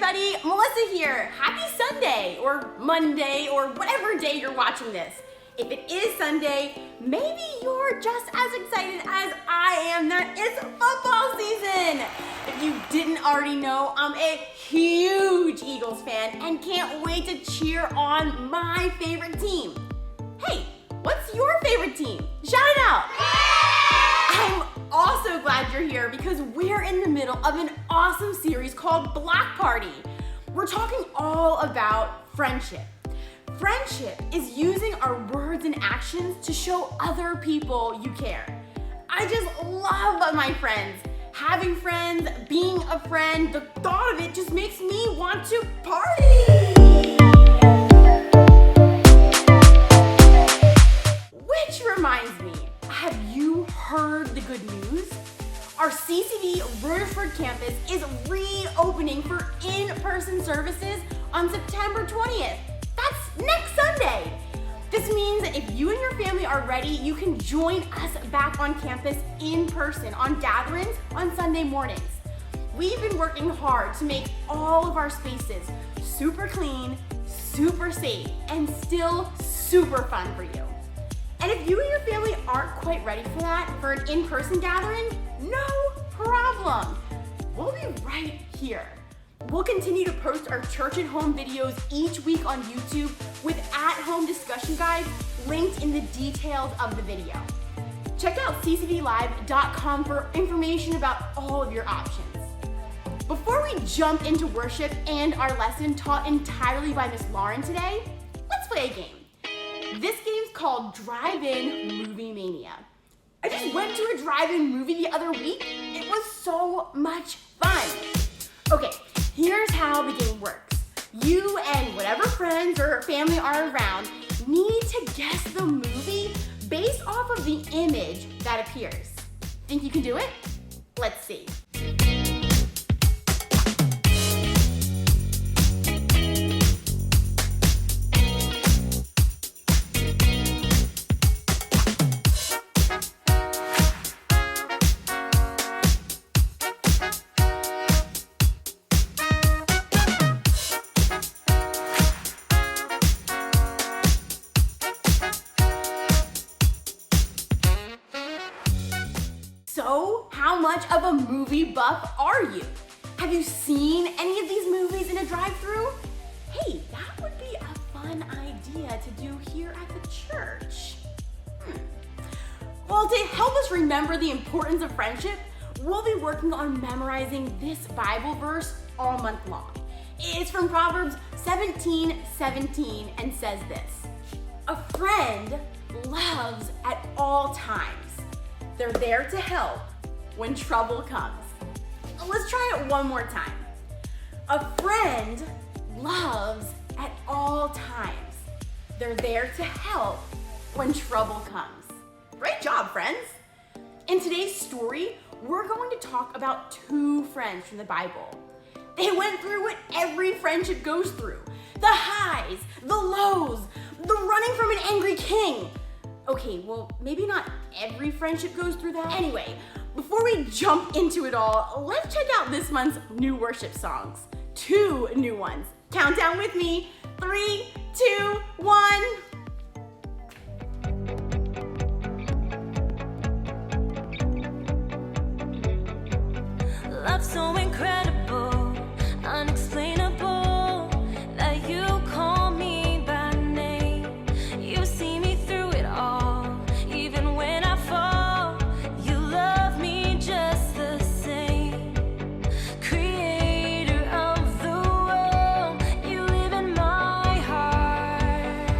everybody, Melissa here. Happy Sunday, or Monday, or whatever day you're watching this. If it is Sunday, maybe you're just as excited as I am that it's football season. If you didn't already know, I'm a huge Eagles fan and can't wait to cheer on my favorite team. Hey, what's your favorite team? Shout it out. I'm also glad you're here because we're in the middle of an awesome series called Block Party. We're talking all about friendship. Friendship is using our words and actions to show other people you care. I just love my friends. Having friends, being a friend, the thought of it just makes me want to party. Which reminds me, have you heard the good news? Our CCV Royersford Campus is reopening for in-person services on September 20th. That's next Sunday. This means that if you and your family are ready, you can join us back on campus in person on gatherings on Sunday mornings. We've been working hard to make all of our spaces super clean, super safe, and still super fun for you. And if you and your family aren't quite ready for that, for an in-person gathering, no problem. We'll be right here. We'll continue to post our church at home videos each week on YouTube with at-home discussion guides linked in the details of the video. Check out ccvlive.com for information about all of your options. Before we jump into worship and our lesson taught entirely by Miss Lauren today, let's play a game. This game's called Drive-In Movie Mania. I just went to a drive-in movie the other week. It was so much fun. Okay, here's how the game works. You and whatever friends or family are around need to guess the movie based off of the image that appears. Think you can do it? Let's see. So, how much of a movie buff are you? Have you seen any of these movies in a drive-thru? Hey, that would be a fun idea to do here at the church. Well, to help us remember the importance of friendship, we'll be working on memorizing this Bible verse all month long. It's from Proverbs 17:17 and says this: "A friend loves at all times. They're there to help when trouble comes." Let's try it one more time. A friend loves at all times. They're there to help when trouble comes. Great job, friends. In today's story, we're going to talk about two friends from the Bible. They went through what every friendship goes through: the highs, the lows, the running from an angry king. Okay, well, maybe not every friendship goes through that. Anyway, before we jump into it all, let's check out this month's new worship songs. 2 new ones. Count down with me. 3, 2, 1. Love so incredible, unexplainable, that you call me by name. You see me through it all, even when I fall. You love me just the same. Creator of the world, you live in my heart.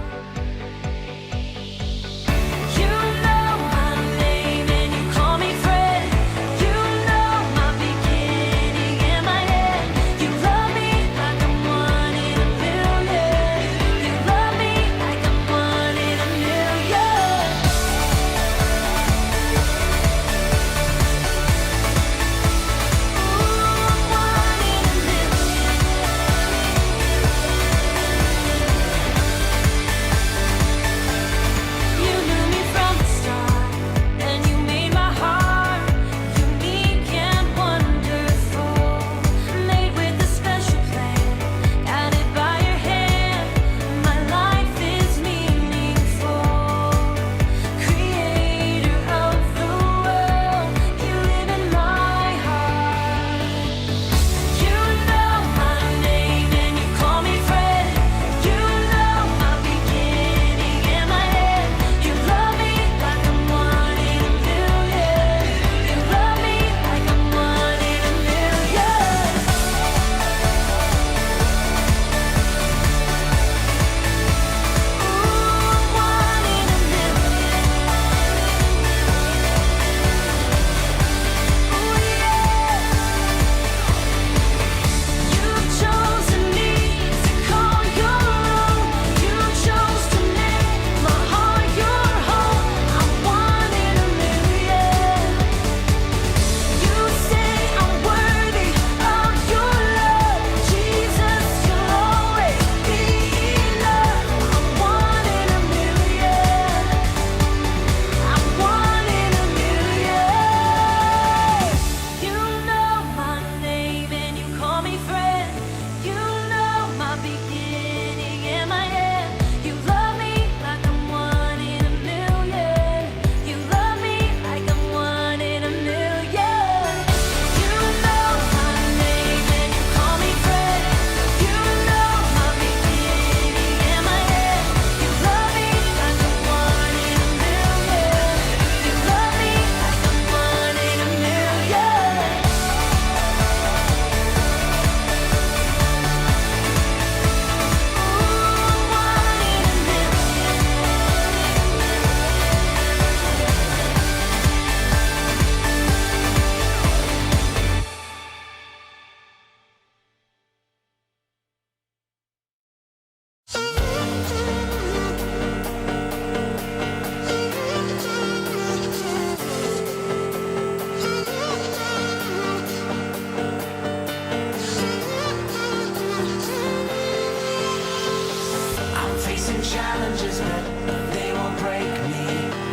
challenges, but they won't break me.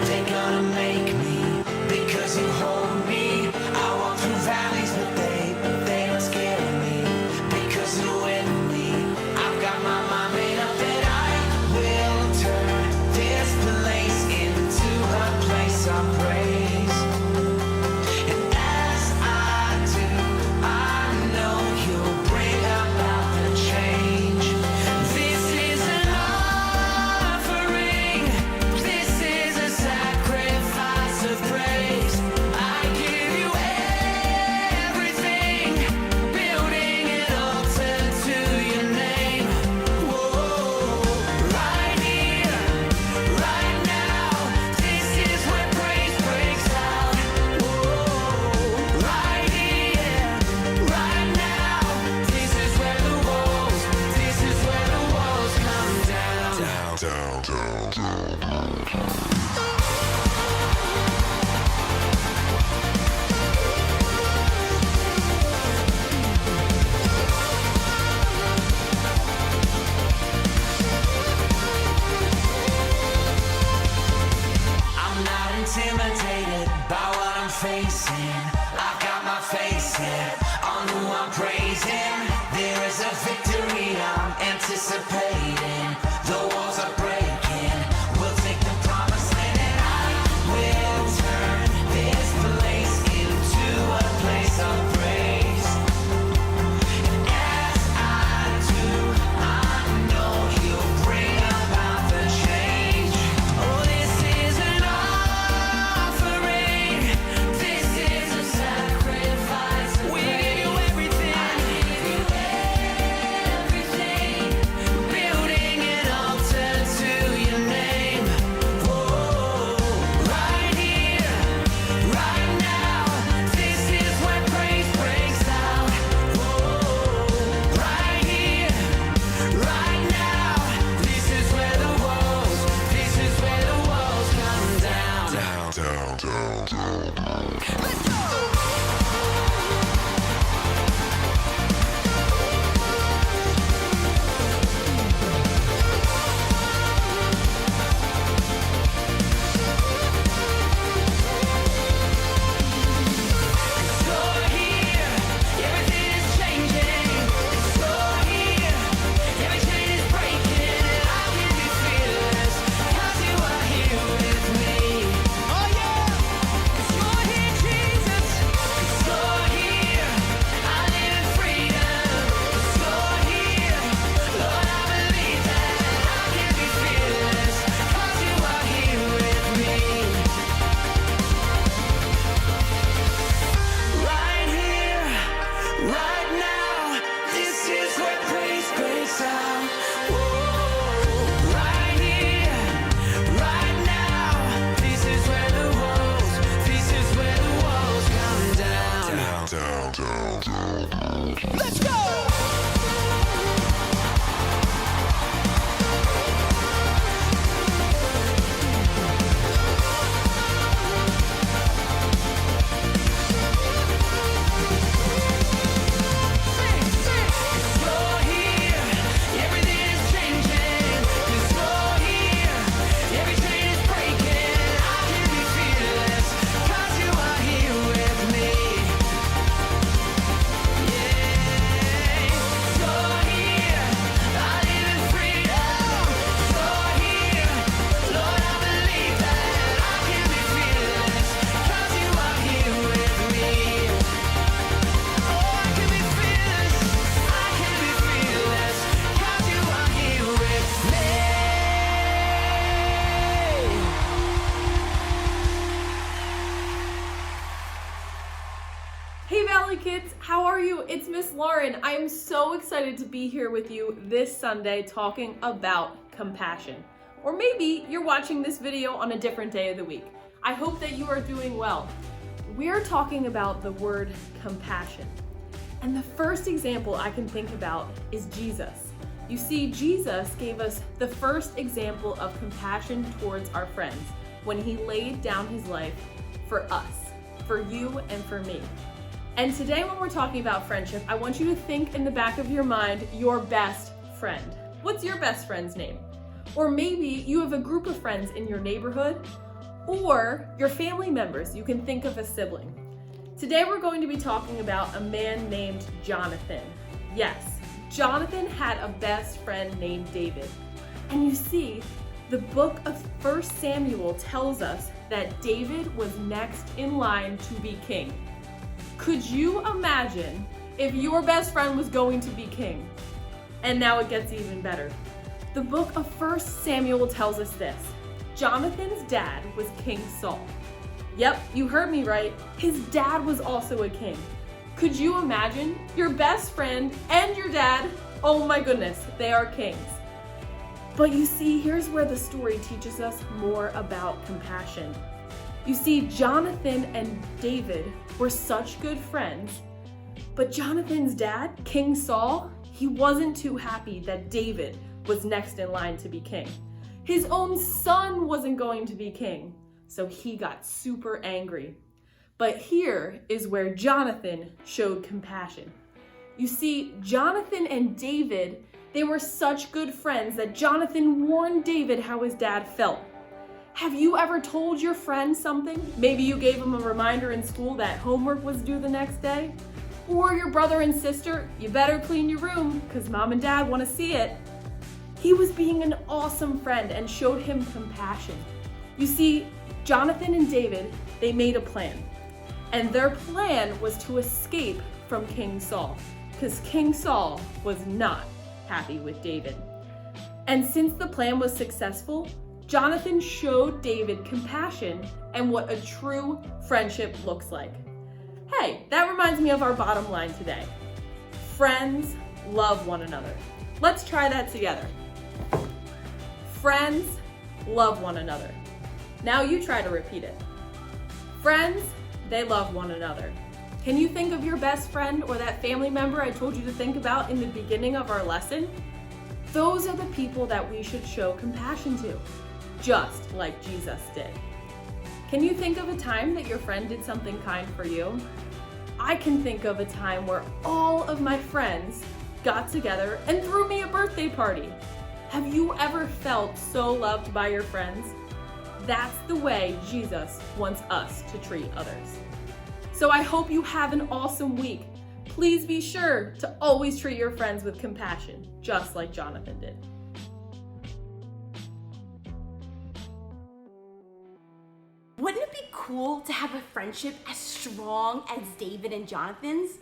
They're gonna make me, because you hold me. I walk through valleys, but they don't scare me, because you're with me. I've got my mind made up that I will turn this place into a place of praise. And as I do, I know you'll bring about the change. This is an offering. This is a sacrifice of praise. I give you everything, building an altar to your name. Whoa, right here, right now, this is where praise breaks out. Whoa, right here, right now, this is where the walls come down. I'm not intimidated by what I'm facing. I've got my face set on who I'm praising. There is a victory I'm anticipating. The walls are breaking. We'll take the promised land, and I will turn this place into a place of praise. And as I do, I know you'll bring about the change. Oh, this is an offering. This is a sacrifice. We give you everything. I give you everything. Building an altar to your name. Whoa, right here, right now. This is where praise breaks out. Whoa, right here, right now. This is where the walls come down. Let's go. You're here, everything is changing. You're here, every chain is breaking, and I can be fearless, 'cause you are here with me. Oh yeah, 'cause you're here, Jesus. 'Cause you're here, I live in freedom. 'Cause you're here, Lord, I believe that I can be fearless, 'cause you are here with me. Right here, right now, this is where praise breaks out. Whoa, right here, right now, this is where the walls come down. Let's go! You're here, everything is changing. 'Cause you're here, every chain is breaking. I can be fearless, 'cause you are here with me. Yeah, you're here, I live in freedom. You're here, Lord, I believe that I can be fearless, 'cause you are here with me. Oh, I can be fearless, 'cause you are here with me. Hey Valley Kids, how are you? It's Miss Lauren. I am so excited to be here with you this Sunday talking about compassion. Or maybe you're watching this video on a different day of the week. I hope that you are doing well. We're talking about the word compassion. And the first example I can think about is Jesus. You see, Jesus gave us the first example of compassion towards our friends when he laid down his life for us, for you and for me. And today when we're talking about friendship, I want you to think in the back of your mind your best friend. What's your best friend's name? Or maybe you have a group of friends in your neighborhood, or your family members you can think of as sibling. Today we're going to be talking about a man named Jonathan. Yes, Jonathan had a best friend named David. And you see, the book of 1 Samuel tells us that David was next in line to be king. Could you imagine if your best friend was going to be king? And now it gets even better. The book of 1 Samuel tells us this. Jonathan's dad was King Saul. Yep, you heard me right. His dad was also a king. Could you imagine your best friend and your dad? Oh my goodness, they are kings. But you see, here's where the story teaches us more about compassion. You see, Jonathan and David were such good friends, but Jonathan's dad, King Saul, he wasn't too happy that David was next in line to be king. His own son wasn't going to be king, so he got super angry. But here is where Jonathan showed compassion. You see, Jonathan and David, they were such good friends that Jonathan warned David how his dad felt. Have you ever told your friend something? Maybe you gave him a reminder in school that homework was due the next day? Or your brother and sister, you better clean your room because mom and dad want to see it. He was being an awesome friend and showed him compassion. You see, Jonathan and David, they made a plan. And their plan was to escape from King Saul, because King Saul was not happy with David. And since the plan was successful, Jonathan showed David compassion and what a true friendship looks like. Hey, that reminds me of our bottom line today. Friends love one another. Let's try that together. Friends love one another. Now you try to repeat it. Friends, they love one another. Can you think of your best friend or that family member I told you to think about in the beginning of our lesson? Those are the people that we should show compassion to, just like Jesus did. Can you think of a time that your friend did something kind for you? I can think of a time where all of my friends got together and threw me a birthday party. Have you ever felt so loved by your friends? That's the way Jesus wants us to treat others. So I hope you have an awesome week. Please be sure to always treat your friends with compassion, just like Jonathan did. Wouldn't it be cool to have a friendship as strong as David and Jonathan's?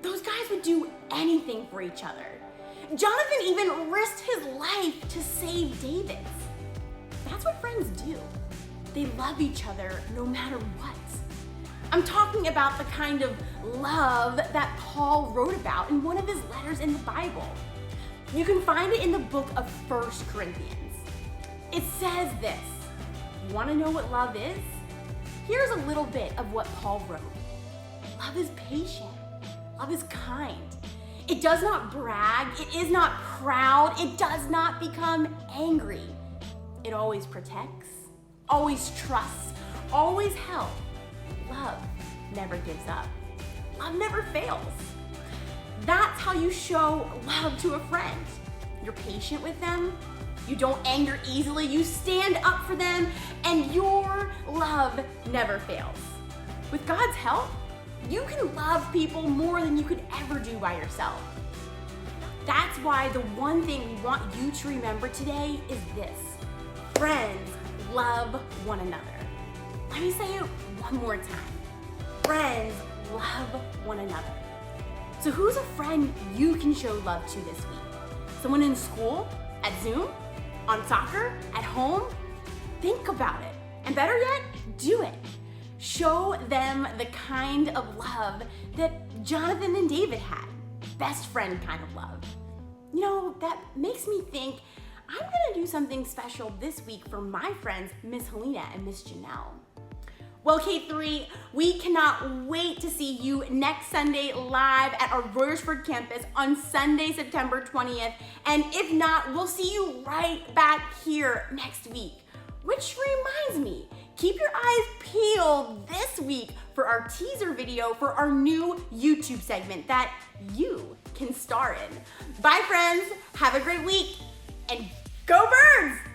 Those guys would do anything for each other. Jonathan even risked his life to save David's. That's what friends do. They love each other no matter what. I'm talking about the kind of love that Paul wrote about in one of his letters in the Bible. You can find it in the book of 1 Corinthians. It says this. You want to know what love is? Here's a little bit of what Paul wrote. Love is patient. Love is kind. It does not brag. It is not proud. It does not become angry. It always protects, always trusts, always helps. Love never gives up. Love never fails. That's how you show love to a friend. You're patient with them. You don't anger easily. You stand up for them, and your love never fails. With God's help, you can love people more than you could ever do by yourself. That's why the one thing we want you to remember today is this. Friends love one another. Let me say it one more time. Friends love one another. So who's a friend you can show love to this week? Someone in school? At Zoom? On soccer? At home? Think about it. And better yet, do it. Show them the kind of love that Jonathan and David had. Best friend kind of love. You know, that makes me think I'm gonna do something special this week for my friends, Miss Helena and Miss Janelle. Well, K3, we cannot wait to see you next Sunday live at our Royersford campus on Sunday, September 20th. And if not, we'll see you right back here next week. Which reminds me, keep your eyes peeled this week for our teaser video for our new YouTube segment that you can star in. Bye, friends. Have a great week and Go Birds!